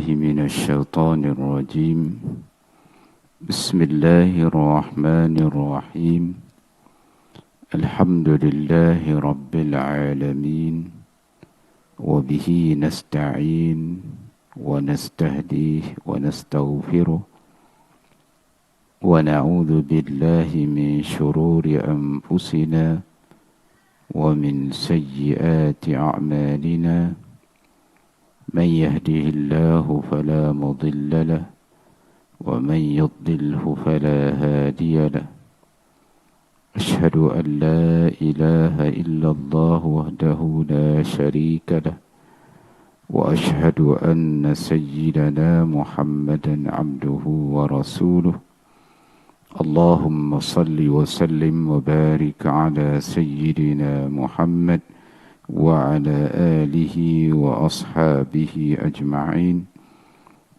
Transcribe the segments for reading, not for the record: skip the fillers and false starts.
بالله من الشيطان الرجيم بسم الله الرحمن الرحيم الحمد لله رب العالمين وبه نستعين ونستهديه ونستغفره ونعوذ بالله من شرور أنفسنا ومن سيئات أعمالنا من يهده الله فلا مضل له ومن يضلله فلا هادي له أشهد أن لا إله إلا الله وحده لا شريك له وأشهد أن سيدنا محمدا عبده ورسوله اللهم صل وسلم وبارك على سيدنا محمد وعلى آله وأصحابه أجمعين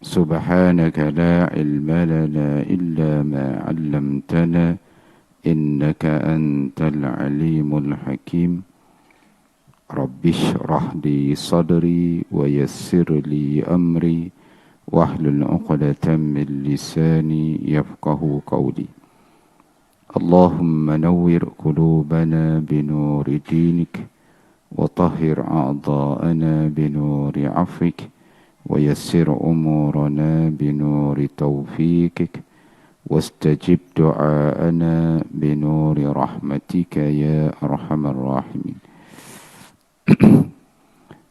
سبحانك لا علم لنا إلا ما علمتنا إنك أنت العليم الحكيم رب اشرح لي صدري ويسر لي أمري واحلل عقدة من لساني يفقه قولي اللهم نور قلوبنا بنور دينك وطهر أعضاءنا بنور عفوك ويسر أمورنا بنور توفيقك واستجب دعاءنا بنور رحمتك يا أرحم الراحمين.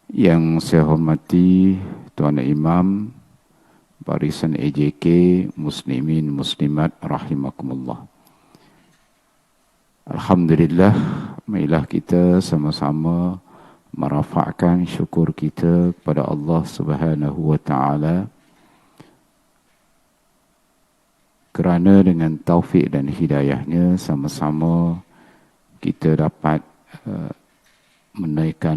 Yang saya hormati Tuan Imam Barisan AJK Muslimin Muslimat Rahimakumullah. Alhamdulillah, marilah kita sama-sama merafakkan syukur kita kepada Allah Subhanahu wa taala kerana dengan taufik dan hidayahnya sama-sama kita dapat menaikkan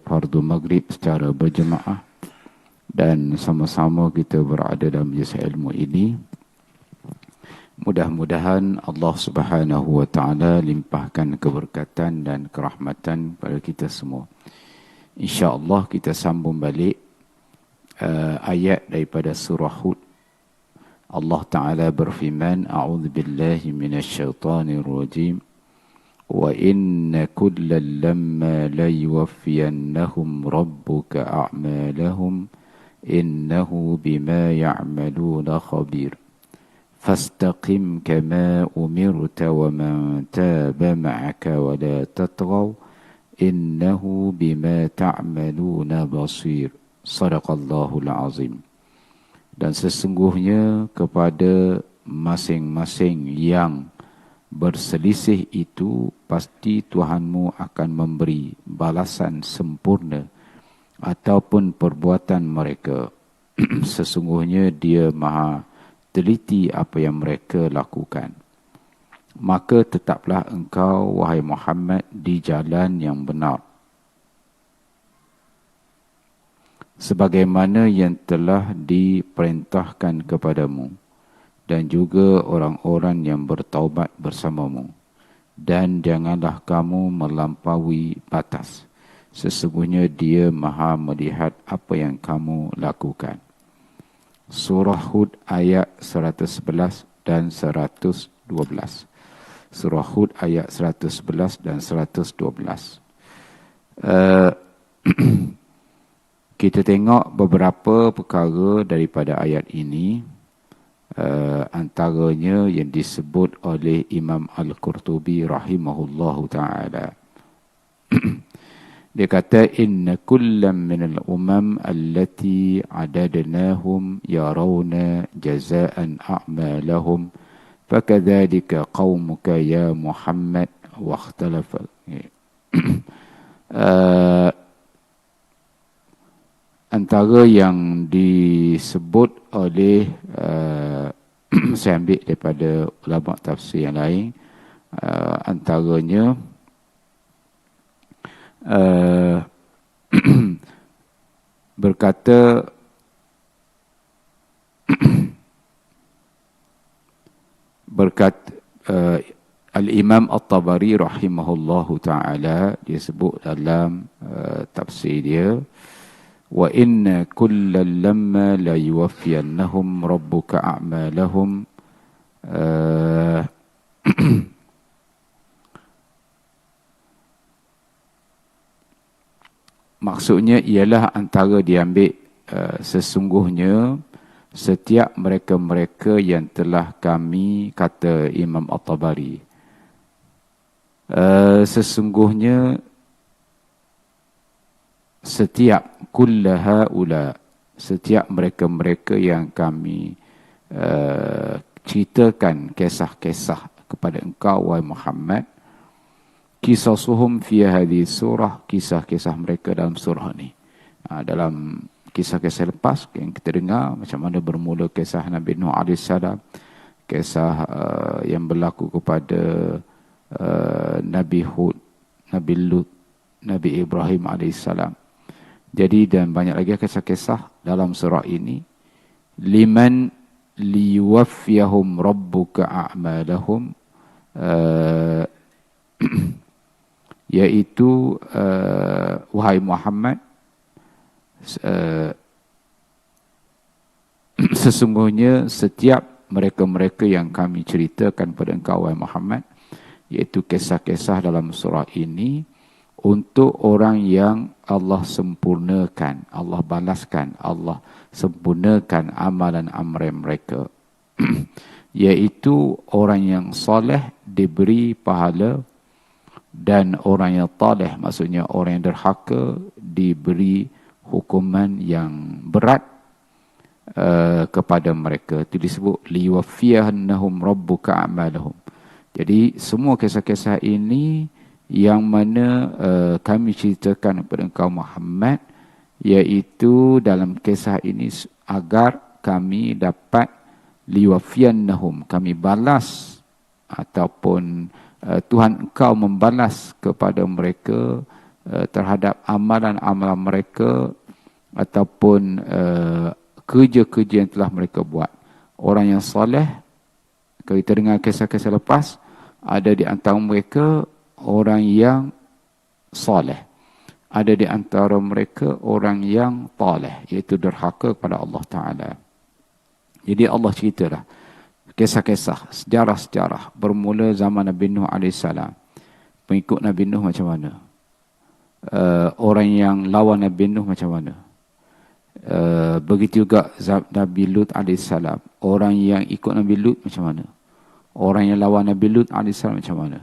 fardu maghrib secara berjemaah dan sama-sama kita berada dalam majlis ilmu ini. Mudah-mudahan Allah Subhanahu wa taala limpahkan keberkatan dan kerahmatan pada kita semua. Insya-Allah kita sambung balik ayat daripada surah Hud. Allah Taala berfirman, a'udzubillahi minasyaitonir rajim. Wa inna kullal lamma la yuwaffiyannahum rabbuka a'malahum innahu bima ya'maluna khabir. فاستقم كما أمرت ومن تاب معك ولا تطغوا إنه بما تعملون بصير صدق الله العظيم. Dan sesungguhnya kepada masing-masing yang berselisih itu pasti Tuhanmu akan memberi balasan sempurna ataupun perbuatan mereka. Sesungguhnya Dia Maha teliti apa yang mereka lakukan. Maka tetaplah engkau, wahai Muhammad, di jalan yang benar, sebagaimana yang telah diperintahkan kepadamu, dan juga orang-orang yang bertaubat bersamamu. Dan janganlah kamu melampaui batas. Sesungguhnya Dia Maha melihat apa yang kamu lakukan. Surah Hud ayat 111 dan 112. Surah Hud ayat 111 dan 112. Kita tengok beberapa perkara daripada ayat ini. Antaranya yang disebut oleh Imam Al-Qurtubi rahimahullahu ta'ala. Dia kata, inna kullam minal umam allati adadnahum yarawna jazaan a'malahum fakadhalika qaumuka ya Muhammad wa ikhtalafa. Antara yang disebut oleh saya ambil daripada ulama tafsir yang lain, antaranya berkata Al-Imam At-Tabari rahimahullahu ta'ala, dia sebut dalam tafsir dia, wa inna kullal lamma la yuwaffiyannahum rabbuka a'malahum. Maksudnya ialah antara diambil sesungguhnya setiap mereka-mereka yang telah kami, kata Imam At-Tabari, sesungguhnya setiap kullaha ula, setiap mereka-mereka yang kami ceritakan kisah-kisah kepada engkau wahai Muhammad, qisasuhum fi hadhihi surah, kisah-kisah mereka dalam surah ni. Dalam kisah-kisah lepas yang kita dengar macam mana bermula kisah Nabi Nuh AS, kisah yang berlaku kepada Nabi Hud, Nabi Lut, Nabi Ibrahim AS. Jadi dan banyak lagi kisah-kisah dalam surah ini. Liman liyuwaffiyahum rabbuka a'malahum, yaitu wahai Muhammad, sesungguhnya setiap mereka-mereka yang kami ceritakan pada engkau wahai Muhammad, iaitu kisah-kisah dalam surah ini untuk orang yang Allah sempurnakan, Allah balaskan, Allah sempurnakan amalan-amalan mereka. Iaitu orang yang soleh diberi pahala, dan orang yang taleh, maksudnya orang yang derhaka, diberi hukuman yang berat kepada mereka. Itu disebut liwaffiyannahum rabbuka a'malahum. Jadi semua kisah-kisah ini yang mana kami ceritakan kepada engkau Muhammad, iaitu dalam kisah ini agar kami dapat liwaffiyannahum, kami balas ataupun Tuhan engkau membalas kepada mereka terhadap amalan-amalan mereka ataupun kerja-kerja yang telah mereka buat. Orang yang soleh, kalau kita dengar kisah-kisah lepas, ada di antara mereka orang yang soleh, ada di antara mereka orang yang taleh, iaitu derhaka kepada Allah Ta'ala. Jadi Allah ceritalah kisah-kisah, sejarah-sejarah bermula zaman Nabi Nuh AS. Pengikut Nabi Nuh macam mana? Orang yang lawan Nabi Nuh macam mana? Begitu juga Nabi Lut AS. Orang yang ikut Nabi Lut macam mana? Orang yang lawan Nabi Lut AS macam mana?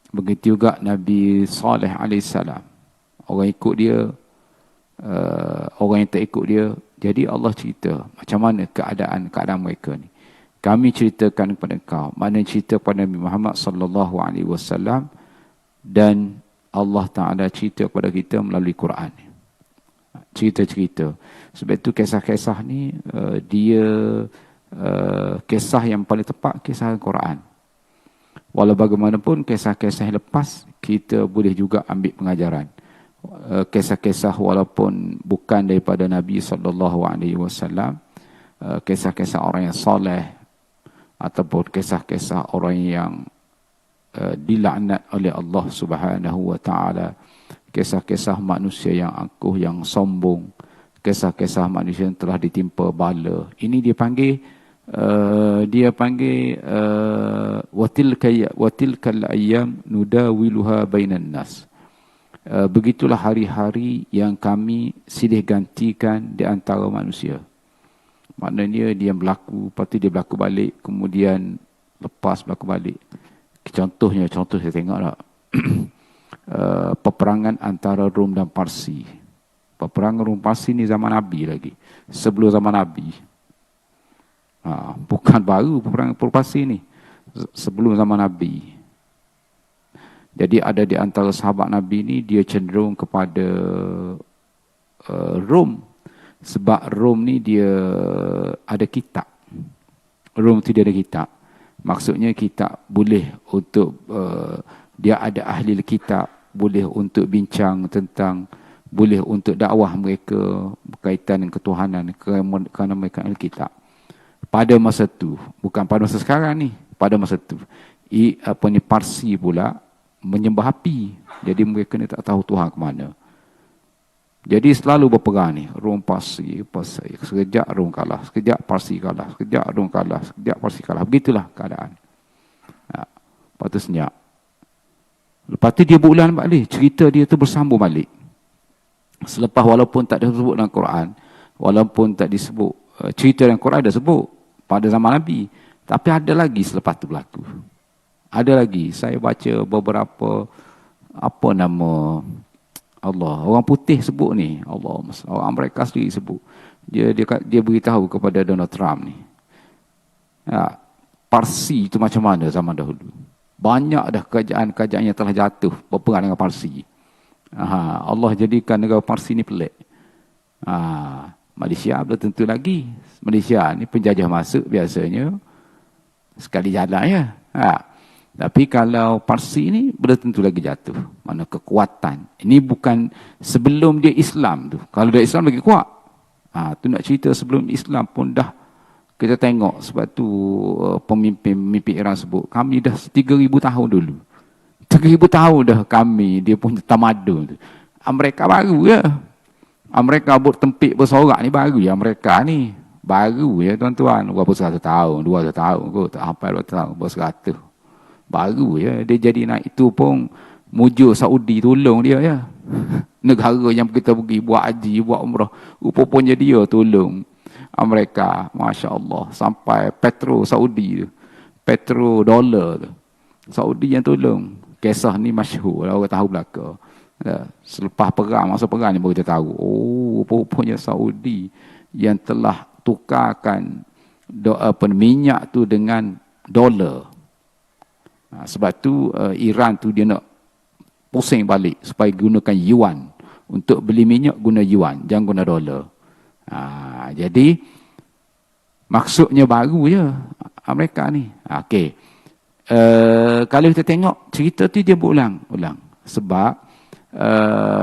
Begitu juga Nabi Saleh AS. Orang ikut dia, orang yang tak ikut dia. Jadi Allah cerita macam mana keadaan mereka ni. Kami ceritakan kepada engkau, mana cerita kepada Nabi Muhammad sallallahu alaihi wasallam, dan Allah Taala cerita kepada kita melalui Quran. Cerita-cerita. Sebab itu kisah-kisah ni dia kisah yang paling tepat, kisah Quran. Walau bagaimanapun kisah-kisah lepas kita boleh juga ambil pengajaran. Kisah-kisah walaupun bukan daripada Nabi sallallahu alaihi wasallam, kisah-kisah orang yang soleh ataupun kisah-kisah orang yang dilaknat oleh Allah Subhanahu wa taala, kisah-kisah manusia yang angkuh, yang sombong, kisah-kisah manusia yang telah ditimpa bala. Ini dia panggil watilkal ayyam nudawiluha bainan nas. Begitulah hari-hari yang kami silih gantikan di antara manusia. Maknanya dia berlaku, lepas tu dia berlaku balik, kemudian lepas berlaku balik. Contoh saya tengok tak? Peperangan antara Rom dan Parsi. Peperangan Rom Parsi ni zaman Nabi lagi. Sebelum zaman Nabi. Bukan baru peperangan Parsi ni. Sebelum zaman Nabi. Jadi ada di antara sahabat Nabi ni, dia cenderung kepada Rom. Sebab Rom ni dia ada kitab. Rom tu dia ada kitab. Maksudnya kitab boleh untuk, dia ada ahli kitab, boleh untuk bincang tentang, boleh untuk dakwah mereka berkaitan dengan ketuhanan, kerana mereka ahli kitab. Pada masa tu, bukan pada masa sekarang ni, pada masa tu. Parsi pula menyembah api. Jadi mereka ni tak tahu Tuhan ke mana. Jadi selalu berperang ni. Rom Parsi. Sekejap Rom kalah. Sekejap Parsi kalah. Sekejap Rom kalah. Sekejap Parsi kalah. Begitulah keadaan. Lepas tu senyap. Lepas tu dia berulang balik. Cerita dia tu bersambung balik. Selepas walaupun tak disebut dalam Quran. Walaupun tak disebut. Cerita dalam Quran ada sebut. Pada zaman Nabi. Tapi ada lagi selepas tu berlaku. Ada lagi. Saya baca beberapa. Apa nama. Allah. Orang putih sebut ni. Allah. Orang mereka sendiri sebut. Dia beritahu kepada Donald Trump ni. Parsi itu macam mana zaman dahulu. Banyak dah kerajaan-kerajaan yang telah jatuh berperang dengan Parsi. Allah jadikan negara Parsi ni pelik. Malaysia belum tentu lagi. Malaysia ni penjajah masuk biasanya sekali jalan ya. Tapi kalau Parsi ni belum tentu lagi jatuh. Mana kekuatan. Ini bukan sebelum dia Islam tu. Kalau dia Islam lagi kuat. Tu nak cerita sebelum Islam pun dah kita tengok. Sebab tu pemimpin Iran sebut. Kami dah 3,000 tahun dulu. 3,000 tahun dah kami. Dia punya tamadun tu. Mereka baru ya. Mereka buat tempik bersorak ni baru ya. Mereka ni baru ya tuan-tuan. Berapa 100 tahun, 200 tahun kot. Tak sampai 200 tahun. Berapa 100. Baru ya. Dia jadi naik itu pun mujur Saudi tolong dia ya. Negara yang kita pergi buat haji, buat umrah. Rupanya dia tolong mereka. Masya Allah. Sampai petro Saudi tu. Petro dolar tu. Saudi yang tolong. Kisah ni masyhur. Orang tahu belakang. Selepas perang, masa perang ni baru kita tahu. Rupanya Saudi yang telah tukarkan minyak tu dengan dolar. Sebab tu Iran tu dia nak pusing balik supaya gunakan yuan. Untuk beli minyak guna yuan, jangan guna dolar. Jadi maksudnya baru je Amerika ni. Okey. Kalau kita tengok cerita tu dia berulang. Sebab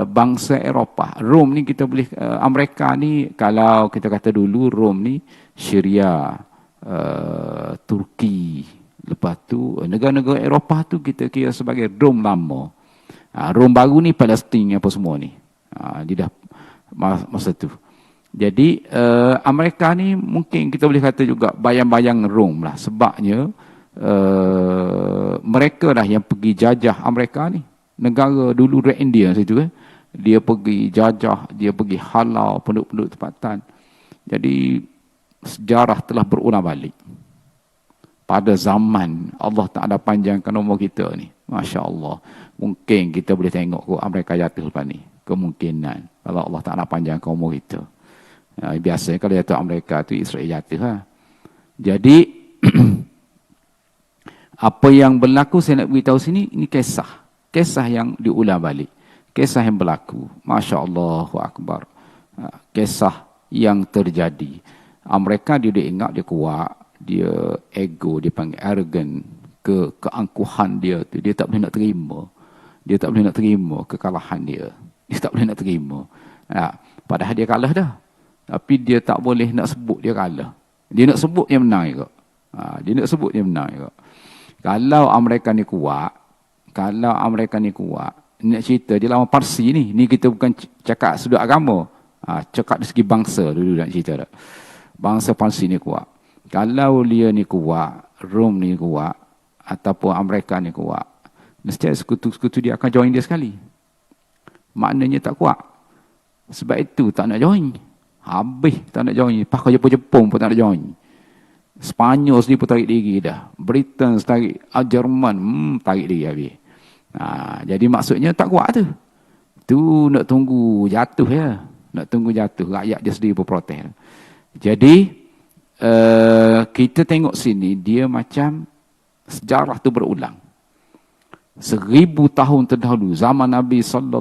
bangsa Eropah, Rom ni kita boleh Amerika ni kalau kita kata dulu Rom ni Syria, Turki. Lepas tu negara-negara Eropah tu kita kira sebagai Rom lama. Rom baru ni Palestin apa semua ni. Dia dah masa tu. Jadi Amerika ni mungkin kita boleh kata juga bayang-bayang Rom lah. Sebabnya mereka lah yang pergi jajah Amerika ni. Negara dulu Red Indian situ dia pergi jajah, dia pergi halau penduduk-penduduk tempatan. Jadi sejarah telah berulang balik. Pada zaman Allah Ta'ala panjangkan umur kita ni. Masya Allah. Mungkin kita boleh tengok kok Amerika jatuh lepas ni. Kemungkinan. Kalau Allah Ta'ala panjangkan umur kita. Biasanya kalau jatuh Amerika tu Israel jatuh. Jadi apa yang berlaku saya nak beritahu sini, ini kisah. Kisah yang diulang balik. Kisah yang berlaku. Masya Allah Akbar. Kisah yang terjadi. Mereka dia ingat dia kuat. Dia ego, dia panggil arrogant. Keangkuhan dia tu. Dia tak boleh nak terima. Dia tak boleh nak terima kekalahan dia. Dia tak boleh nak terima. Padahal dia kalah dah. Tapi dia tak boleh nak sebut dia kalah. Dia nak sebut dia menang juga. Dia nak sebut dia menang juga. Kalau Amerika ni kuat, nak cerita dia lawan Parsi ni. Ni kita bukan cakap sudut agama. Cakap dari segi bangsa dulu nak cerita tak. Bangsa Parsi ni kuat. Kalau dia ni kuat, Rom ni kuat, ataupun Amerika ni kuat, mesti sekutu-sekutu dia akan join dia sekali. Maknanya tak kuat. Sebab itu tak nak join. Habis tak nak join. Pakai Jepun pun tak nak join. Spanyol sendiri pun tarik diri dah. Britain tarik, Jerman tarik diri habis. Jadi maksudnya tak kuat tu. Tu nak tunggu jatuh ya. Nak tunggu jatuh. Rakyat dia sendiri berprotes. Jadi kita tengok sini dia macam sejarah tu berulang. 1000 tahun terdahulu zaman Nabi SAW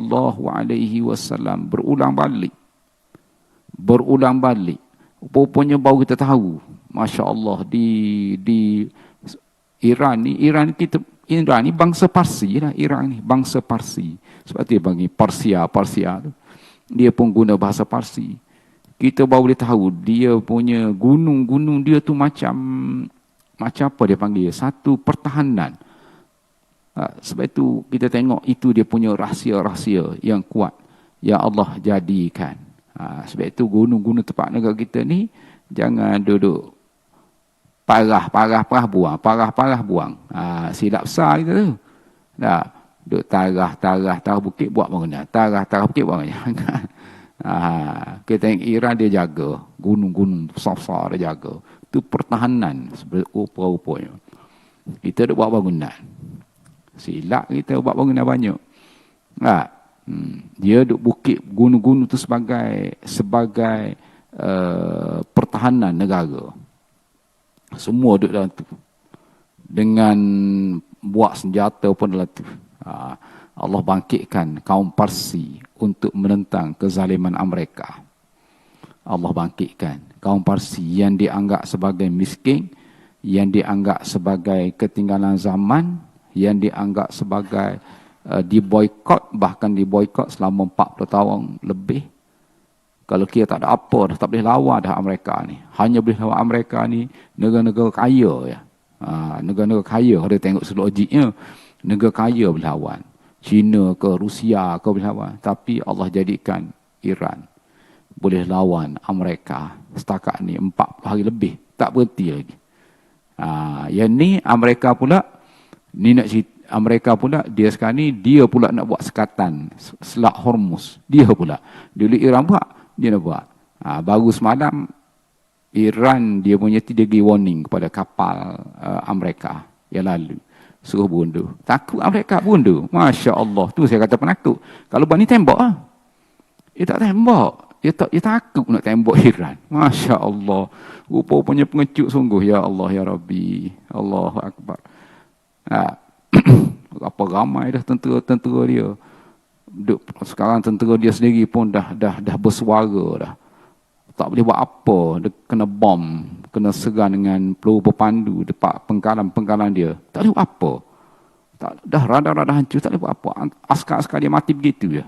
berulang balik. Rupanya baru kita tahu. Masya Allah di Iran ni bangsa Parsi lah. Iran ni bangsa Parsi. Sebab dia panggil Parsia tu. Dia pun guna bahasa Parsi. Kita baru boleh tahu dia punya gunung-gunung dia tu macam apa dia panggil? Satu pertahanan. Sebab itu kita tengok itu dia punya rahsia-rahsia yang kuat. ya Allah jadikan. Sebab itu gunung-gunung tempat negara kita ni jangan duduk parah buang. Silap besar kita tu. Dah, duduk tarah bukit buat bangunan. Tarah bukit buat bangunan. Kita tengok Iran dia jaga. Gunung-gunung besar-besar dia jaga. Itu pertahanan rupa-rupanya. Kita duduk buat bangunan. Silap kita buat bangunan banyak. Dia duduk bukit gunung-gunung tu sebagai pertahanan negara. Semua duduk dalam tu. Dengan buat senjata pun dalam tu. Allah bangkitkan kaum Parsi untuk menentang kezaliman Amerika. Allah bangkitkan kaum Parsi yang dianggap sebagai miskin, yang dianggap sebagai ketinggalan zaman, yang dianggap sebagai diboikot, bahkan diboikot selama 40 tahun lebih. Kalau kita tak ada apa, dah tak boleh lawan dah Amerika ni. Hanya boleh lawan Amerika ni negara-negara kaya ya. Negara-negara kaya, ada tengok logiknya. Negara kaya boleh lawan. China ke Rusia ke boleh lawan. Tapi Allah jadikan Iran boleh lawan Amerika. Setakat ni 40 hari lebih. Tak berhenti lagi. Yang ni Amerika pula, ni nak cerita, Amerika pula, dia sekarang ni, dia pula nak buat sekatan Selat Hormuz. Dia pula. Dulu Iran buat, dia nak buat. Baru semalam, Iran dia punya degree warning kepada kapal Amerika yang lalu. Suruh bundur. Takut Amerika bundur. Masya Allah. Tu saya kata penakut. Kalau buat ni tembak lah. Dia tak tembak. Dia takut nak tembak Iran. Masya Allah. Rupa-rupanya pengecut sungguh. Ya Allah, Ya Rabbi. Allahu Akbar. Apa ramai dah tentera dia. Sekarang tentera dia sendiri pun dah bersuara dah. Tak boleh buat apa. Dia kena bom, kena serang dengan peluru berpandu dekat penggalan dia. Tak boleh buat apa. Dah radar hancur, tak boleh buat apa. Askar-askar dia mati begitu je.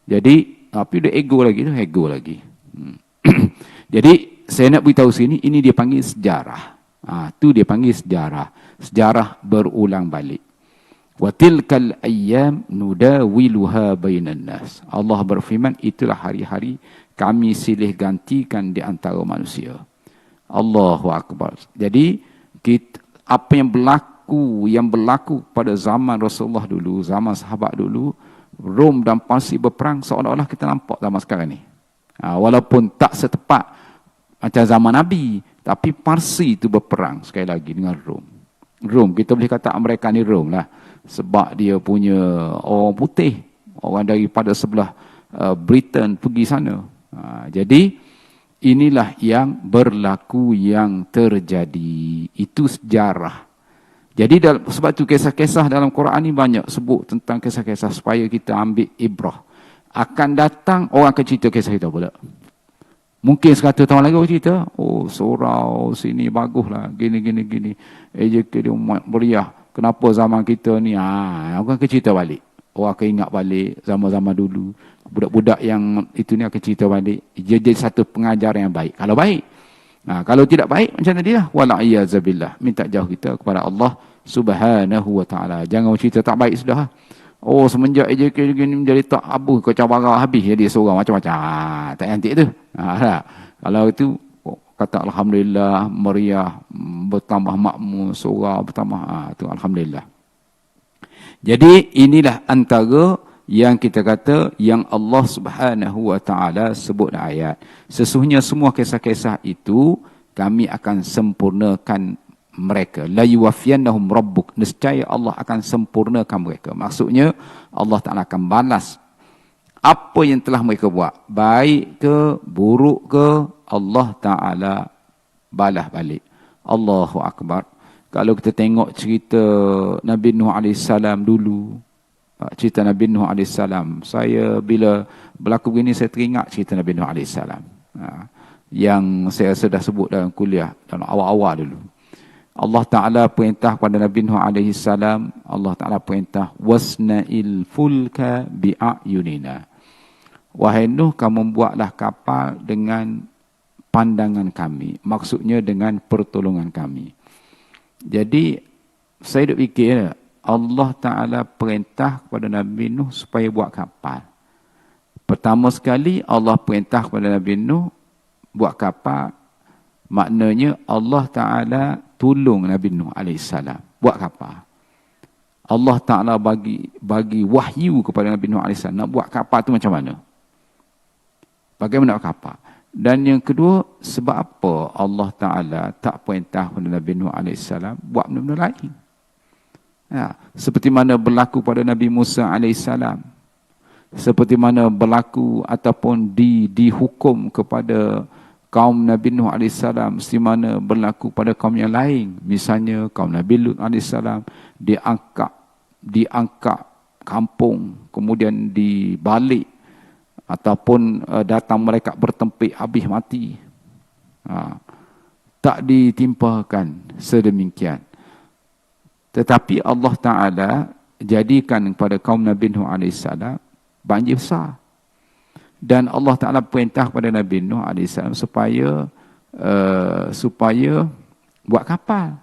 Jadi, tapi dia ego lagi. Jadi, saya nak beritahu sini, ini dia panggil sejarah. Tu dia panggil sejarah. Sejarah berulang balik. Wa tilkal ayyam nudawiluha bainan nas. Allah berfirman, itulah hari-hari kami silih gantikan di antara manusia. Allahu Akbar. Jadi apa yang berlaku pada zaman Rasulullah dulu, zaman sahabat dulu, Rom dan Parsi berperang, seolah-olah kita nampak zaman sekarang ni. Walaupun tak setepat macam zaman Nabi, tapi Parsi itu berperang sekali lagi dengan Rom. Rom, kita boleh kata Amerika ni Rom lah. Sebab dia punya orang putih, orang daripada sebelah Britain pergi sana. Jadi inilah yang berlaku, yang terjadi. Itu sejarah. Jadi sebab itu kisah-kisah dalam Quran ni banyak sebut tentang kisah-kisah supaya kita ambil ibrah. Akan datang orang akan cerita kisah kita pula. Mungkin 100 tahun lagi orang cerita, oh surau sini baguslah, gini. AJK dia meriah. Kenapa zaman kita ni? Orang akan cerita balik. Orang akan ingat balik zaman-zaman dulu. Budak-budak yang itu ni akan cerita balik. Dia jadi satu pengajaran yang baik. Kalau baik. Kalau tidak baik, macam tadi lah. Wala'iyyazabillah. Minta jauh kita kepada Allah Subhanahu wa ta'ala. Jangan cerita tak baik sudah. Oh, semenjak AJK ni menjadi tak abu, kau cabar habis. Jadi seorang macam-macam. Tak cantik tu. Kalau itu, kata Alhamdulillah, meriah, bertambah makmur, surau, bertambah. Itu Alhamdulillah. Jadi inilah antara yang kita kata yang Allah Subhanahu wa ta'ala sebut dalam ayat. Sesungguhnya semua kisah-kisah itu kami akan sempurnakan mereka. La yuwaffiyannahum rabbuk. Nescaya Allah akan sempurnakan mereka. Maksudnya Allah Ta'ala akan balas apa yang telah mereka buat. Baik ke, buruk ke, Allah Ta'ala balas balik. Allahu Akbar. Kalau kita tengok cerita Nabi Nuh AS dulu, cerita Nabi Nuh AS, saya bila berlaku begini, saya teringat cerita Nabi Nuh AS. Yang saya sudah sebut dalam kuliah, dalam awal-awal dulu. Allah Ta'ala perintah kepada Nabi Nuh AS, Allah Ta'ala perintah, wasna'il fulka bi'ayunina. Wahai Nuh, kamu buatlah kapal dengan pandangan kami. Maksudnya dengan pertolongan kami. Jadi, saya duk fikir, Allah Ta'ala perintah kepada Nabi Nuh supaya buat kapal. Pertama sekali Allah perintah kepada Nabi Nuh buat kapal. Maknanya Allah Ta'ala tolong Nabi Nuh AS buat kapal. Allah Ta'ala bagi wahyu kepada Nabi Nuh AS nak buat kapal tu macam mana. Bagaimana nak kapal. Dan yang kedua, sebab apa Allah Ta'ala tak perintah kepada Nabi Nuh AS buat benda-benda lain. Ya, seperti mana berlaku pada Nabi Musa AS. Seperti mana berlaku ataupun dihukum kepada kaum Nabi Nuh AS, seperti mana berlaku pada kaum yang lain. Misalnya kaum Nabi Lut AS diangkat kampung, kemudian dibalik ataupun datang mereka bertempik habis mati. Tak ditimpakan sedemikian. Tetapi Allah Ta'ala jadikan kepada kaum Nabi Nuh AS banjir besar. Dan Allah Ta'ala perintah kepada Nabi Nuh AS supaya buat kapal.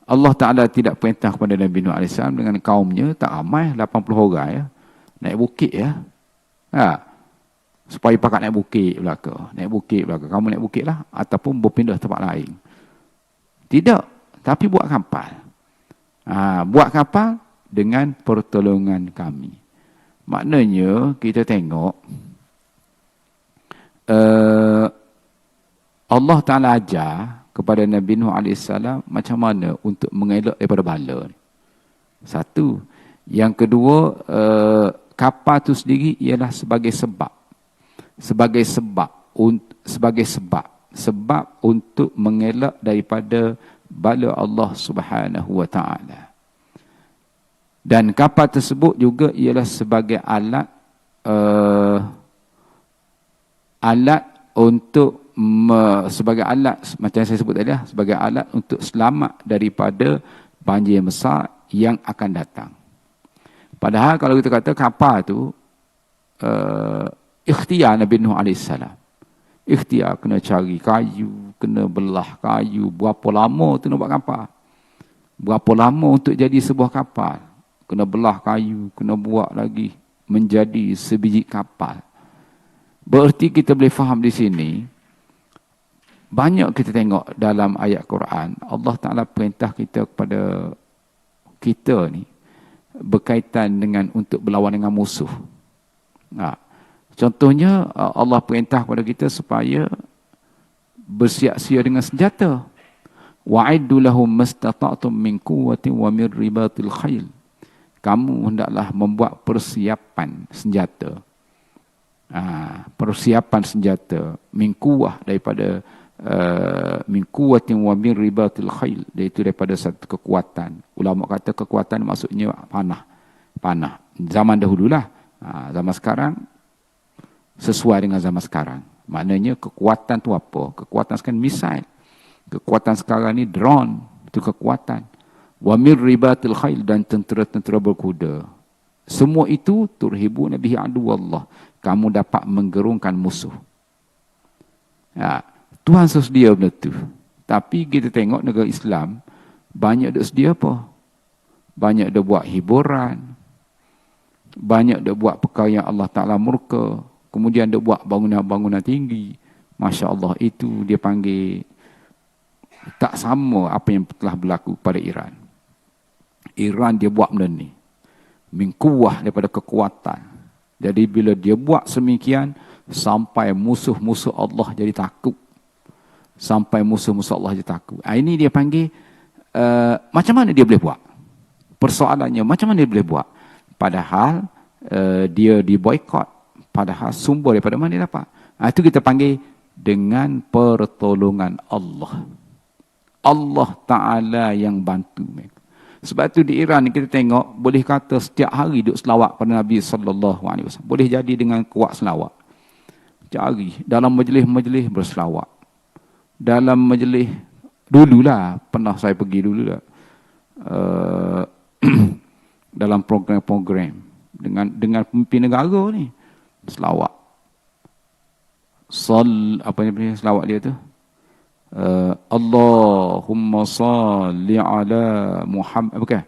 Allah Ta'ala tidak perintah kepada Nabi Nuh AS dengan kaumnya, tak ramai, 80 orang ya, naik bukit ya. Supaya pakat naik bukit belaka. Kamu naik bukit lah. Ataupun berpindah tempat lain. Tidak. Tapi buat kapal. Buat kapal dengan pertolongan kami. Maknanya kita tengok Allah Ta'ala ajar kepada Nabi Nuh AS macam mana untuk mengelak daripada bala. Satu. Yang kedua, kapal itu sendiri ialah sebagai sebab untuk mengelak daripada bala Allah Subhanahu wa Ta'ala. Dan kapal tersebut juga ialah sebagai alat untuk sebagai alat macam saya sebut tadi, sebagai alat untuk selamat daripada banjir yang besar yang akan datang. Padahal kalau kita kata kapal tu ikhtiar Nabi Nuh AS. Ikhtiar, kena cari kayu, kena belah kayu. Berapa lama tu nak buat kapal? Berapa lama untuk jadi sebuah kapal? Kena belah kayu, kena buat lagi menjadi sebiji kapal. Berarti kita boleh faham di sini, banyak kita tengok dalam ayat Quran, Allah Ta'ala perintah kita kepada kita ni, berkaitan dengan untuk berlawan dengan musuh. Contohnya, Allah perintah kepada kita supaya bersiap-siap dengan senjata. Wa'iddu lahum mastata'tum min quwwatin wa min ribatil khail. Kamu hendaklah membuat persiapan senjata. Persiapan senjata min quwwah daripada min quwwatin wa min ribatil khail, iaitu daripada satu kekuatan. Ulama kata kekuatan maksudnya panah. Zaman dahululah. Zaman sekarang sesuai dengan zaman sekarang. Maknanya kekuatan tu apa? Kekuatan sekarang misail. Kekuatan sekarang ni drone, itu kekuatan. Wa min ribatil khail, dan tentera-tentera berkuda. Semua itu turhibu nabihi aduwallah. Kamu dapat menggerungkan musuh. Tuhan sedia benda tu. Tapi kita tengok negara Islam, banyak dia sedia apa? Banyak dia buat hiburan. Banyak dia buat perkara yang Allah Ta'ala murka. Kemudian dia buat bangunan-bangunan tinggi. Masya Allah, itu dia panggil tak sama apa yang telah berlaku pada Iran. Iran dia buat benda ni. Min quwwah, daripada kekuatan. Jadi bila dia buat semikian, sampai musuh-musuh Allah jadi takut. Sampai musuh-musuh Allah jadi takut. Ini dia panggil, macam mana dia boleh buat? Persoalannya, macam mana dia boleh buat? Padahal dia diboikot. Padahal sumber daripada mana dia dapat? Itu kita panggil dengan pertolongan Allah. Allah Ta'ala yang bantu mereka. Sebab tu di Iran kita tengok, boleh kata setiap hari duk selawat pada Nabi SAW. Boleh jadi dengan kuat selawat. Setiap hari. Dalam majlis-majlis berselawat. Dalam majlis, dululah, pernah saya pergi dulu lah. Dalam program-program. Dengan pemimpin negara ni. Selawat. Apa ni selawat dia tu? Allahumma salli ala Muhammad, bukan,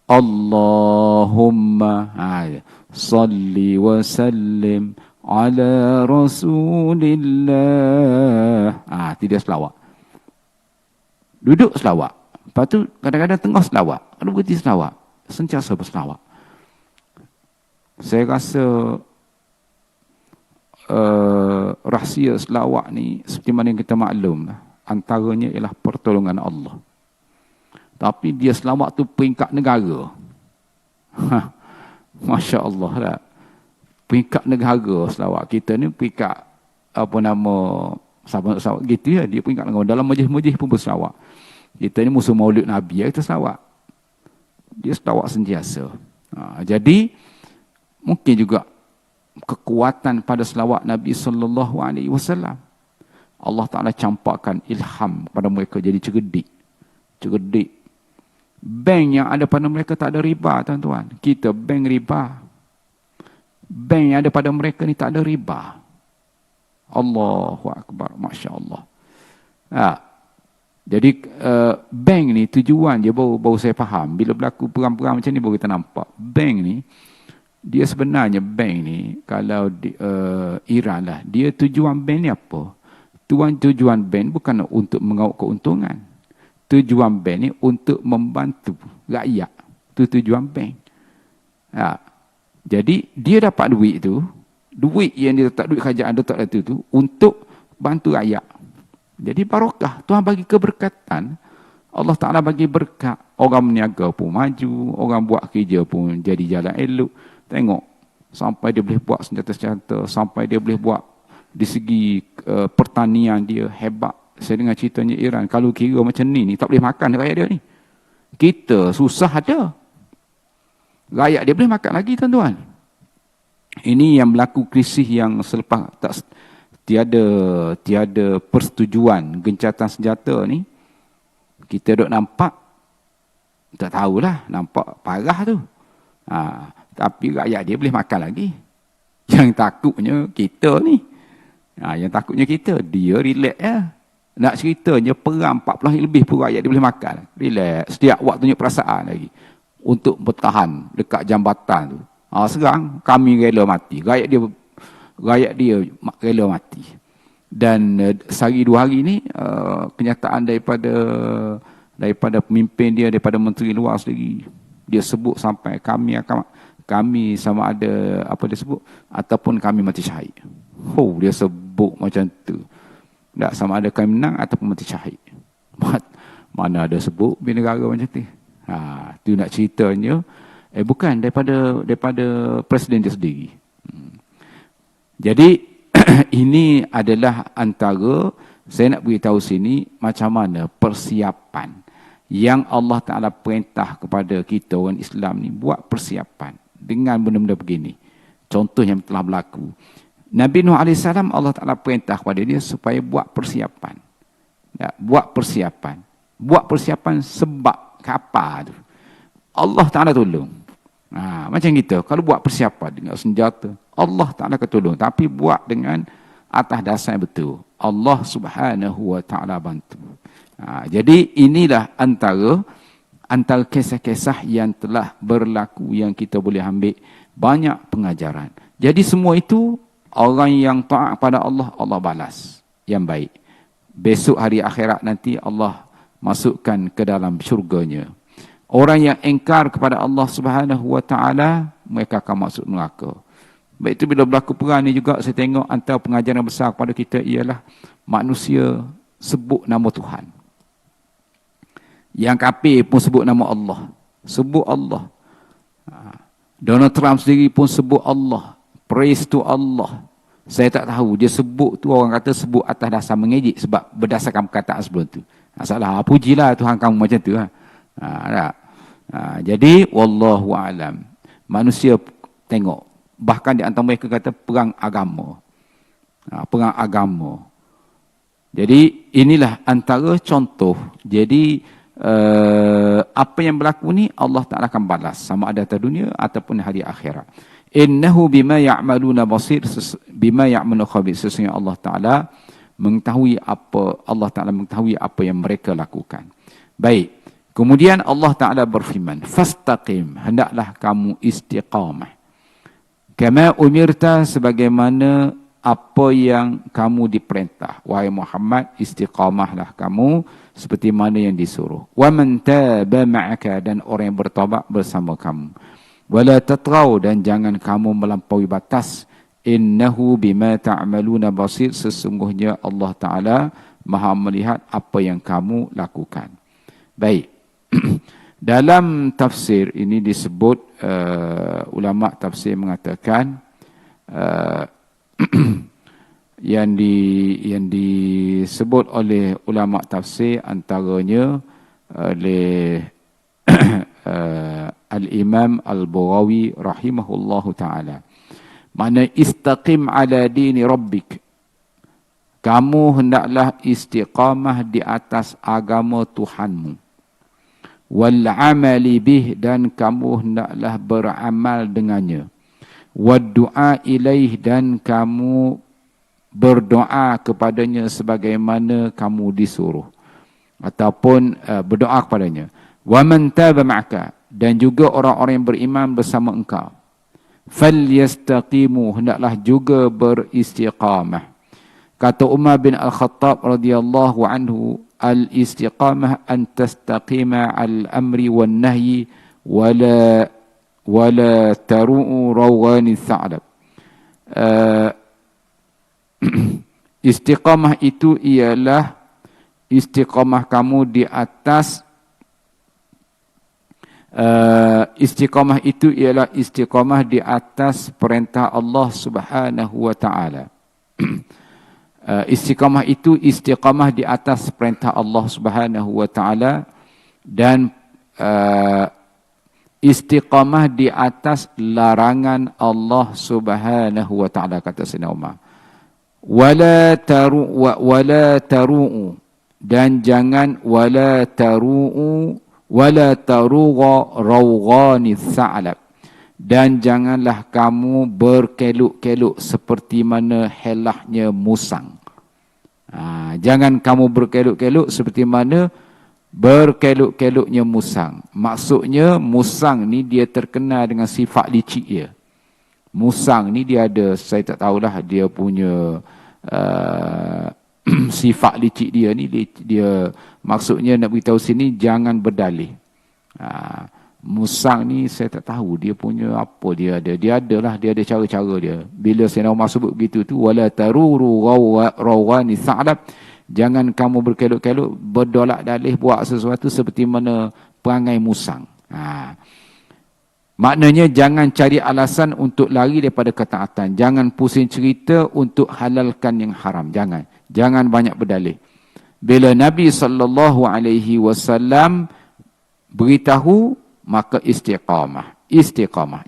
Allahumma salli wa sallim ala Rasulillah. Tidak selawat. Duduk selawat. Lepas tu kadang-kadang tengah selawat. Kalau berhenti selawat, sentiasa berselawat. Saya rasa rahsia selawat ni seperti mana yang kita maklum, antaranya ialah pertolongan Allah. Tapi dia selawat tu peringkat negara. Masya Allah lah. Peringkat negara selawat. Kita ni peringkat apa nama sahabat-sahabat gitu ya. Dia peringkat negara. Dalam majlis-majlis pun berselawat. Kita ni musuh maulid Nabi ya, kita selawat. Dia selawat sentiasa. Jadi mungkin juga kekuatan pada selawat Nabi SAW. Allah Ta'ala campakkan ilham pada mereka jadi cerdik. Cerdik. Bank yang ada pada mereka tak ada riba, tuan-tuan. Kita bank riba. Bank yang ada pada mereka ni tak ada riba. Allahu Akbar. Masya Allah. Jadi bank ni tujuan dia baru saya faham. Bila berlaku perang-perang macam ni baru kita nampak. Bank ni, dia sebenarnya bank ni, kalau di, Iran lah, dia tujuan bank ni apa? Tujuan bank bukan untuk mengauk keuntungan. Tujuan bank ni untuk membantu rakyat. Itu tujuan bank. Jadi dia dapat duit tu, duit yang dia letak, duit kerajaan dia letak tu untuk bantu rakyat. Jadi barokah. Tuhan bagi keberkatan. Allah Ta'ala bagi berkat. Orang berniaga pun maju, orang buat kerja pun jadi jalan elok. Tengok, sampai dia boleh buat senjata-senjata, sampai dia boleh buat di segi pertanian dia hebat. Saya dengar ceritanya Iran, kalau kira macam ni tak boleh makan rakyat dia ni. Kita susah ada. Rakyat dia boleh makan lagi, tuan-tuan. Ini yang berlaku krisis yang selepas tiada persetujuan gencatan senjata ni. Kita duk nampak, tak tahulah, nampak parah tu. Tapi rakyat dia boleh makan lagi. Yang takutnya kita ni. Yang takutnya kita, dia relax ya. Nak ceritanya perang 40 hari lebih pun rakyat dia boleh makan. Relax. Setiap waktunya perasaan lagi. Untuk bertahan dekat jambatan tu. Serang, kami rela mati. Rakyat dia rela mati. Dan sehari 2 hari ni, kenyataan daripada pemimpin dia, daripada menteri luar sendiri. Dia sebut sampai kami sama ada, apa dia sebut, ataupun kami mati syahid. Dia sebut macam tu. Tak sama ada kami menang ataupun mati syahid. Mana ada sebut di negara macam tu. Tu nak ceritanya. Bukan daripada presiden dia sendiri. Jadi ini adalah antara, saya nak beritahu sini macam mana persiapan yang Allah Ta'ala perintah kepada kita orang Islam ni, buat persiapan dengan benda-benda begini. Contoh yang telah berlaku. Nabi Nuh AS, Allah Ta'ala perintah kepada dia supaya buat persiapan. Buat persiapan. Buat persiapan sebab kapal tu. Allah Ta'ala tolong. Macam kita, kalau buat persiapan dengan senjata, Allah Ta'ala akan tolong. Tapi buat dengan atas dasar yang betul. Allah Subhanahu Wa Ta'ala bantu. Jadi inilah antara kisah-kisah yang telah berlaku yang kita boleh ambil banyak pengajaran. Jadi semua itu, orang yang taat pada Allah, Allah balas yang baik. Besok hari akhirat nanti Allah masukkan ke dalam syurganya. Orang yang engkar kepada Allah Subhanahu Wa Ta'ala, mereka akan masuk neraka. Baik itu bila berlaku perang ni juga, saya tengok antara pengajaran besar kepada kita ialah manusia sebut nama Tuhan. Yang kafir pun sebut nama Allah. Sebut Allah. Donald Trump sendiri pun sebut Allah. Praise to Allah. Saya tak tahu. Dia sebut tu, orang kata sebut atas dasar mengejek sebab berdasarkan perkataan sebelum tu. Salah. Pujilah Tuhan kamu macam tu. Jadi, wallahu alam. Manusia tengok. Bahkan di antara mereka kata perang agama. Perang agama. Jadi, inilah antara contoh. Jadi, apa yang berlaku ni Allah Ta'ala akan balas sama ada atas dunia ataupun hari akhirat. Innahu bima ya'maluna basir, bima ya'malu khabir. Sesungguhnya Allah Ta'ala mengetahui apa yang mereka lakukan. Baik, Kemudian Allah Ta'ala berfirman, fastaqim, hendaklah kamu istiqamah. Kama umirta, sebagaimana apa yang kamu diperintah. Wahai Muhammad, istiqamahlah kamu seperti mana yang disuruh. Wa man taba ma'aka, dan orang yang bertaubat bersama kamu. Wala tatraw, dan jangan kamu melampaui batas. Innahu bima ta'maluna basir, sesungguhnya Allah Ta'ala Maha melihat apa yang kamu lakukan. Baik. Dalam tafsir ini disebut, ulama tafsir mengatakan yang disebut oleh ulama tafsir antaranya oleh Al-Imam Al-Baghawi rahimahullahu ta'ala. Makna istaqim ala dini rabbik. Kamu hendaklah istiqamah di atas agama Tuhanmu. Wal amali bih, dan kamu hendaklah beramal dengannya. Wad du'a ilaih, dan kamu berdoa kepadanya sebagaimana kamu disuruh. Ataupun berdoa kepadanya. Wa man taba ma'aka, dan juga orang-orang yang beriman bersama engkau. Falyastaqimu, hendaklah juga beristiqamah. Kata Umar bin Al-Khattab radhiyallahu anhu, al-istiqamah an tastaqima al-amri wan nahyi wala taru'u rawani tha'lab. Istiqamah itu ialah istiqamah kamu di atas istiqamah itu ialah istiqamah di atas perintah Allah Subhanahu wa taala. Istiqamah itu istiqamah di atas perintah Allah Subhanahu wa taala, dan istiqamah di atas larangan Allah Subhanahu wa taala, kata Sayyidina Umar. Wala taru'u, dan jangan wala tarugha rawghani tha'lab, dan janganlah kamu berkeluk-keluk seperti mana helahnya musang. Jangan kamu berkeluk-keluk seperti mana berkeluk-keluknya musang. Maksudnya musang ni dia terkenal dengan sifat licik dia. Musang ni dia ada, saya tak tahulah dia punya sifat licik dia ni. Dia maksudnya nak beritahu sini jangan berdalih. Musang ni saya tak tahu dia punya apa dia ada. Dia ada cara-cara dia. Bila Sayyidina Umar sebut begitu tu, wala taruru rawani tha'lab, jangan kamu berkeluk-keluk berdolak dalih buat sesuatu seperti mana perangai musang. Maknanya jangan cari alasan untuk lari daripada ketaatan. Jangan pusing cerita untuk halalkan yang haram. Jangan banyak berdalih. Bila Nabi SAW beritahu, maka istiqamah.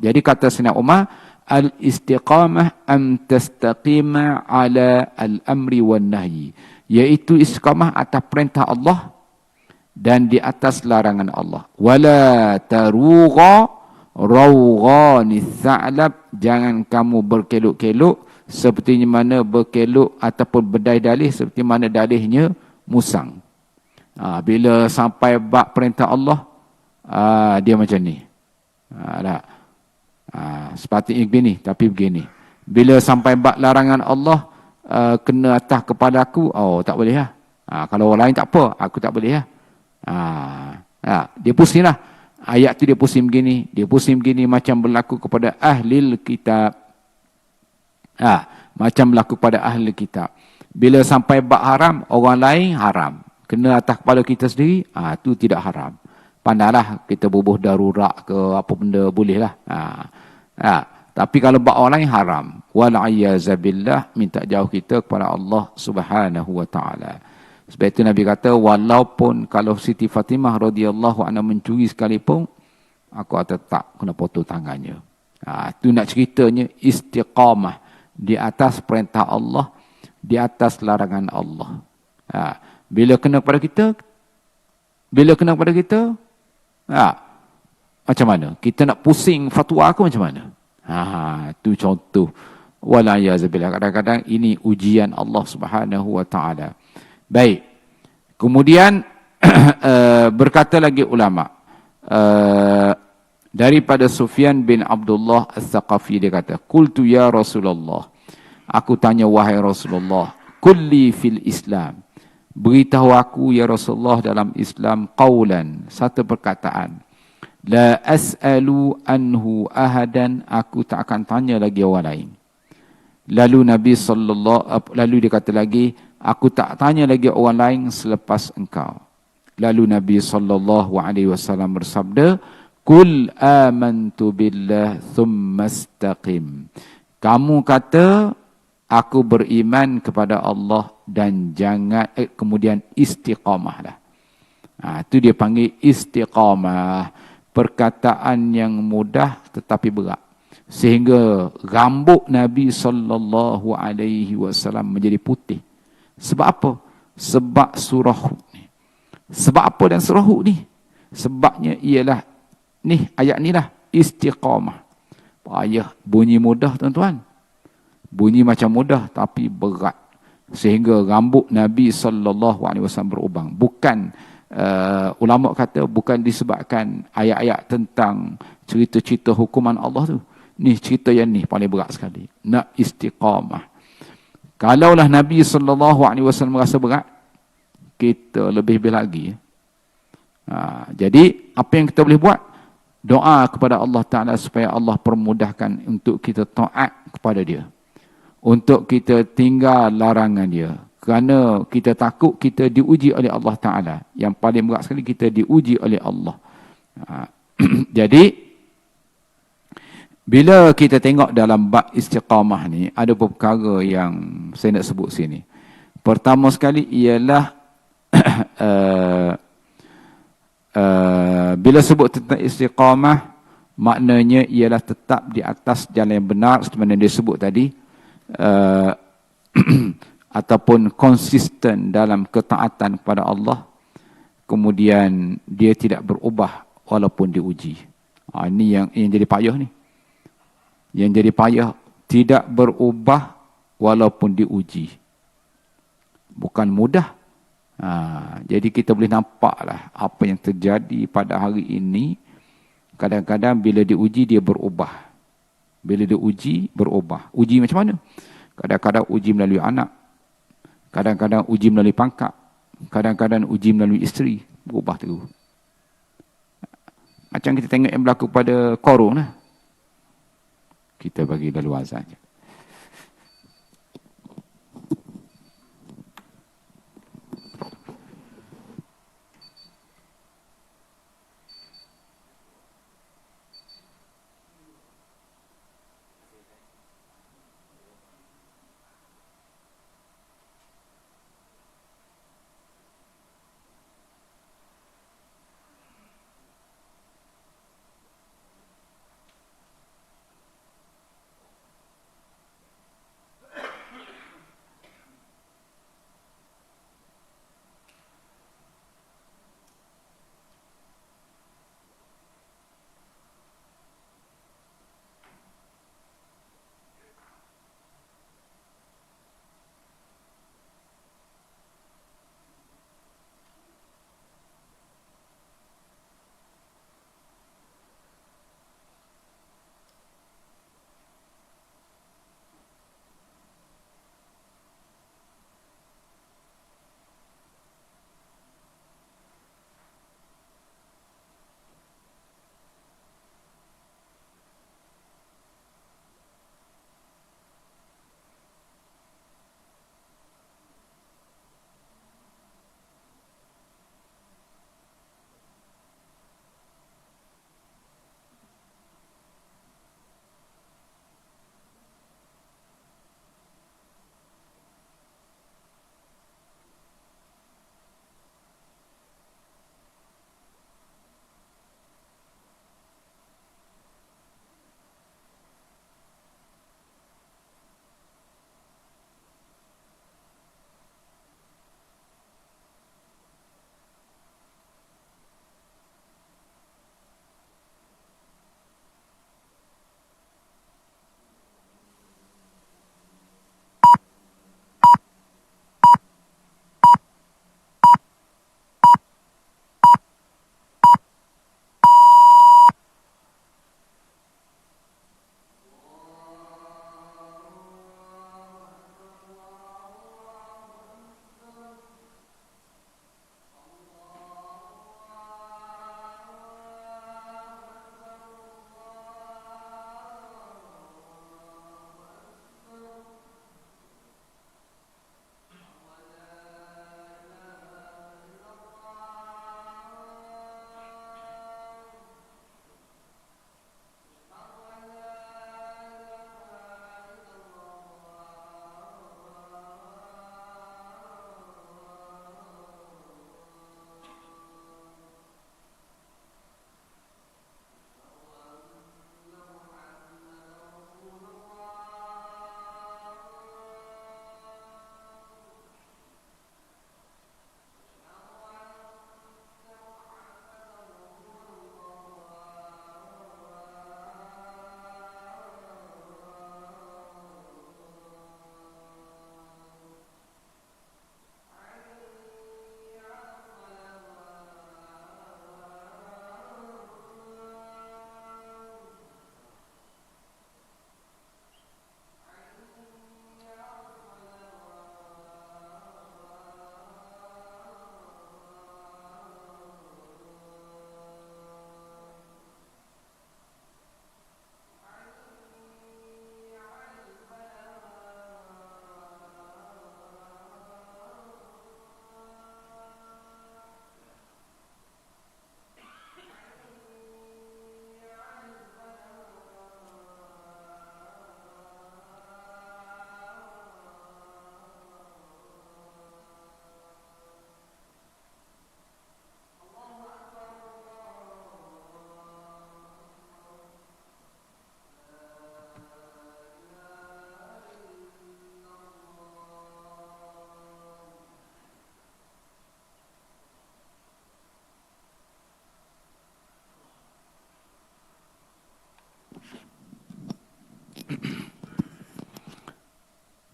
Jadi kata Sayyidina Umar, al-istiqamah an tastaqima ala al-amri wan nahyi, iaitu istiqamah atas perintah Allah dan di atas larangan Allah. Wala tarugha rawghani tha'lab, jangan kamu berkeluk-keluk seperti mana berkeluk ataupun berdalih seperti mana dalihnya musang. Bila sampai bab perintah Allah, dia macam ni. Sepatutnya begini, tapi begini. Bila sampai bab larangan Allah, kena atas kepala aku, tak boleh lah. Kalau orang lain tak apa, aku tak boleh lah. Dia pusing lah. Ayat tu dia pusing begini, macam berlaku kepada ahli kitab. Macam berlaku kepada ahli kitab. Bila sampai bab haram, orang lain haram. Kena atas kepala kita sendiri, tu tidak haram. Pandailah kita bubuh darurat ke apa benda bolehlah. Tapi kalau bab orang lain haram. Wal'iyyazabillah, minta jauh kita kepada Allah Subhanahu wa taala. Sebab itu Nabi kata, walaupun kalau Siti Fatimah radhiyallahu anha mencuri sekalipun, aku tetap kena potong tangannya. Itu nak ceritanya istiqamah di atas perintah Allah, di atas larangan Allah. Bila kena pada kita, macam mana? Kita nak pusing fatwa aku macam mana? Itu contoh. Wal'iyyazabillah. Kadang-kadang ini ujian Allah Subhanahu wa taala. Baik. Kemudian Berkata lagi ulama, daripada Sufyan bin Abdullah As-Saqafi, dia kata, qultu ya Rasulullah, aku tanya wahai Rasulullah, kulli fil Islam, beritahu aku ya Rasulullah dalam Islam, qawlan, satu perkataan, la as'alu anhu ahadan, aku tak akan tanya lagi orang lain. Lalu dia kata lagi, aku tak tanya lagi orang lain selepas engkau. Lalu Nabi SAW bersabda, Kul amantu billah thumma istaqim. Kamu kata, aku beriman kepada Allah dan jangan kemudian istiqamahlah. Itu dia panggil istiqamah. Perkataan yang mudah tetapi berat. Sehingga rambut Nabi SAW menjadi putih. Sebab apa? Sebab surah Hud ni. Sebab apa dan surah Hud ni? Sebabnya ialah ni, ayat ni lah, istiqamah. Ayat bunyi mudah tuan-tuan. Bunyi macam mudah tapi berat. Sehingga rambut Nabi SAW berubah. Bukan, ulama kata bukan disebabkan ayat-ayat tentang cerita-cerita hukuman Allah tu. Ni cerita yang ni paling berat sekali. Nak istiqamah. Kalaulah Nabi SAW merasa berat, kita lebih-lebih lagi. Jadi, apa yang kita boleh buat? Doa kepada Allah Ta'ala supaya Allah permudahkan untuk kita taat kepada dia. Untuk kita tinggal larangan dia. Kerana kita takut kita diuji oleh Allah Ta'ala. Yang paling berat sekali, kita diuji oleh Allah. Jadi, bila kita tengok dalam bab istiqamah ni, ada beberapa perkara yang saya nak sebut sini. Pertama sekali ialah bila sebut tentang istiqamah, maknanya ialah tetap di atas jalan yang benar seperti mana dia sebut tadi, ataupun konsisten dalam ketaatan kepada Allah, kemudian dia tidak berubah walaupun diuji. Ini yang jadi payah ni. Yang jadi payah, tidak berubah walaupun diuji. Bukan mudah. Jadi kita boleh nampaklah apa yang terjadi pada hari ini. Kadang-kadang bila diuji dia berubah. Bila diuji berubah. Uji macam mana? Kadang-kadang uji melalui anak. Kadang-kadang uji melalui pangkat. Kadang-kadang uji melalui isteri. Berubah terus. Macam kita tengok yang berlaku pada Qarun lah. Kita bagi laluan saja.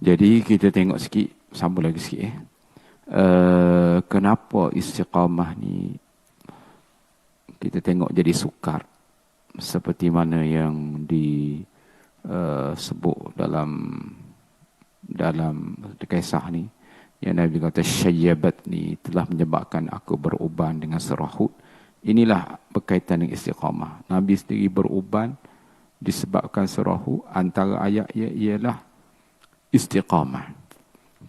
Jadi kita tengok sikit, sambung lagi sikit. Kenapa istiqamah ni kita tengok jadi sukar, seperti mana yang disebut dalam kisah ni, yang Nabi kata syayyabat ni telah menyebabkan aku beruban dengan serahut. Inilah berkaitan dengan istiqamah. Nabi sendiri beruban disebabkan serahut. Antara ayat ialah istiqamah.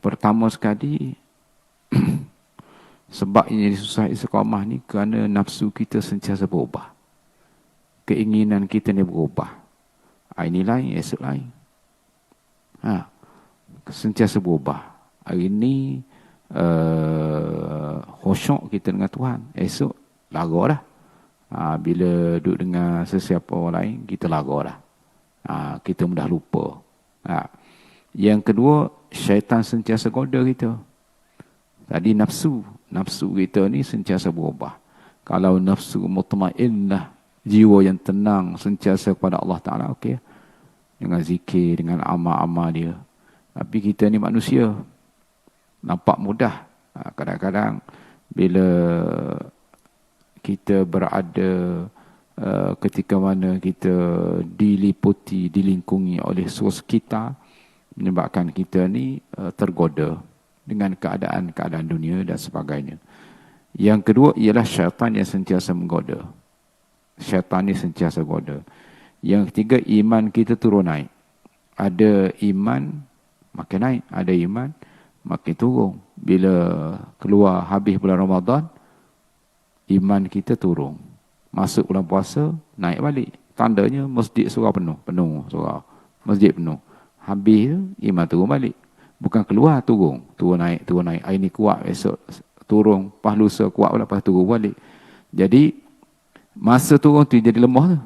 Pertama sekali sebab ini susah istiqamah ni kerana nafsu kita sentiasa berubah. Keinginan kita ni berubah. Ini lain, esok lain. Sentiasa berubah. Hari ni khusyuk kita dengan Tuhan. Esok lara dah. Bila duduk dengan sesiapa orang lain, kita lara dah. Kita mudah lupa. Yang kedua, syaitan sentiasa goda kita. Tadi nafsu kita ni sentiasa berubah. Kalau nafsu mutmainnah, jiwa yang tenang sentiasa kepada Allah Ta'ala, okey, dengan zikir, dengan amal-amal dia. Tapi kita ni manusia, nampak mudah. Kadang-kadang bila kita berada ketika mana kita diliputi, dilingkungi oleh sos kita, menyebabkan kita ni tergoda dengan keadaan-keadaan dunia dan sebagainya. Yang kedua ialah syaitan yang sentiasa menggoda. Syaitan ni sentiasa goda. Yang ketiga, iman kita turun naik. Ada iman makin naik, ada iman makin turun. Bila keluar habis bulan Ramadan, iman kita turun. Masuk bulan puasa, naik balik. Tandanya masjid surau penuh surau. Masjid penuh. Habis iman turun balik. Bukan keluar, turun naik. Hari ni kuat, esok turun, lepas lusa kuat, lepas turun balik. Jadi masa turun tu jadi lemah tu.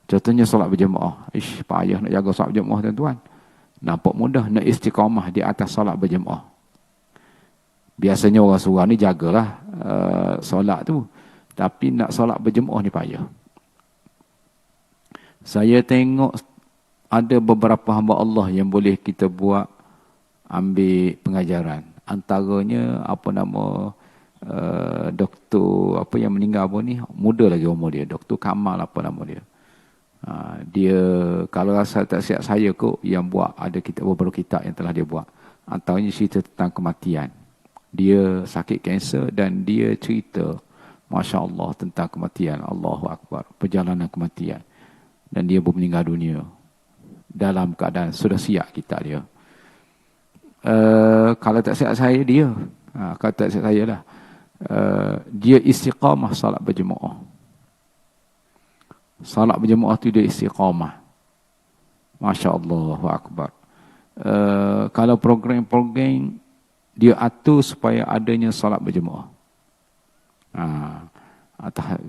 Contohnya solat berjemaah. Payah nak jaga solat berjemaah, tuan-tuan. Nampak mudah nak istiqamah di atas solat berjemaah. Biasanya orang surau ni jagalah solat tu. Tapi nak solat berjemaah ni payah. Saya tengok ada beberapa hamba Allah yang boleh kita buat ambil pengajaran. Antaranya doktor yang meninggal ni, muda lagi umur dia, Dr. Kamal nama dia. Dia kalau rasa tak siap saya kok yang buat, ada beberapa kitab yang telah dia buat. Antaranya cerita tentang kematian. Dia sakit kanser dan dia cerita, Masya Allah, tentang kematian. Allahu Akbar, perjalanan kematian. Dan dia pun meninggal dunia dalam keadaan sudah siap kita dia. Kalau tak siap saya dia. Kalau tak siap saya lah. Dia istiqamah salat berjemaah. Salat berjemaah tu dia istiqamah. Masya Allah Akbar. Kalau program-program dia atur supaya adanya salat berjemaah.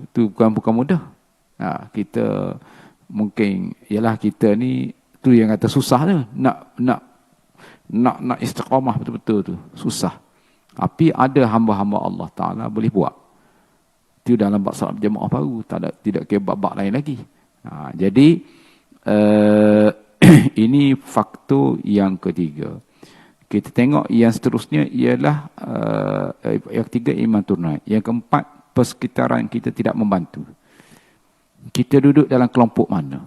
Itu bukan mudah. Kita mungkin ialah kita ni tu yang kata susah tu, nak istiqamah betul-betul tu susah. Tapi ada hamba-hamba Allah Ta'ala boleh buat. Itu dalam bab salat berjemaah baru, tidak ke bab lain lagi. Jadi ini faktor yang ketiga. Kita tengok yang seterusnya ialah yang ketiga, iman turun. Yang keempat, persekitaran kita tidak membantu. Kita duduk dalam kelompok mana?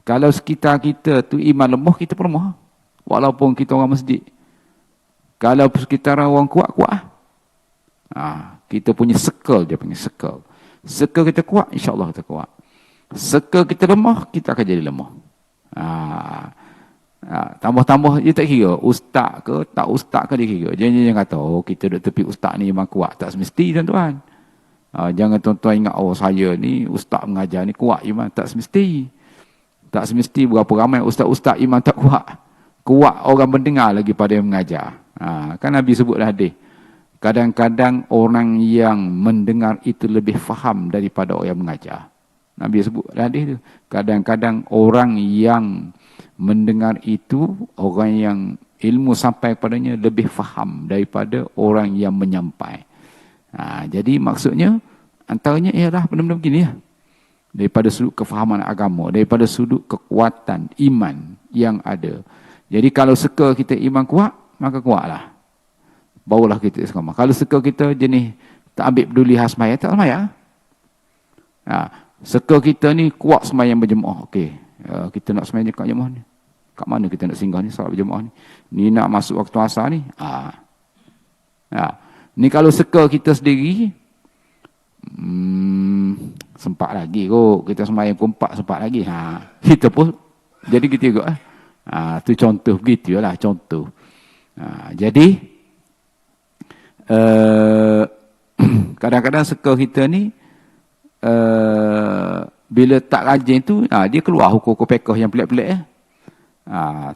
Kalau sekitar kita tu iman lemah, kita pun lemah. Walaupun kita orang masjid. Kalau persekitaran orang kuat. Kita punya circle, dia punya circle. Circle kita kuat, insya-Allah kita kuat. Circle kita lemah, kita akan jadi lemah. Tambah-tambah dia tak kira ustaz ke tak ustaz ke, dia kira. Jangan kata kita duduk tepi ustaz ni memang kuat. Tak semesti, tuan-tuan. Jangan tuan-tuan ingat saya ni ustaz mengajar ni kuat iman. Tak semesti. Tak semesti. Berapa ramai ustaz-ustaz iman tak kuat. Kuat orang mendengar lagi pada yang mengajar. Kan Nabi sebutlah hadis. Kadang-kadang orang yang mendengar itu lebih faham daripada orang yang mengajar. Nabi sebutlah hadis tu. Kadang-kadang orang yang mendengar itu, orang yang ilmu sampai padanya lebih faham daripada orang yang menyampai. Jadi maksudnya antaranya ialah benda-benda begini ya. daripada sudut kefahaman agama, daripada sudut kekuatan iman yang ada. Jadi kalau seka kita iman kuat, maka kuatlah. Barulah kita istiqamah. Kalau seka kita jenis tak ambil peduli hal sembahyang, tak sembahyang. Seka kita ni kuat sembahyang berjemaah. Okey, kita nak sembahyang kat jemaah ni. Kat mana kita nak singgah ni solat berjemaah ni? Ni nak masuk waktu asar ni. Ni kalau seka kita sendiri, sempat lagi kot. Kita sembahyang pukul 4 sempat lagi. Kita pun jadi gitu juga. Tu contoh begitulah contoh. Jadi kadang-kadang seka kita ni bila tak rajin tu dia keluar hukum-hukum fiqh yang pelik-pelik.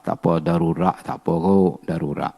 Tak apa darurat, tak apa kot darurat.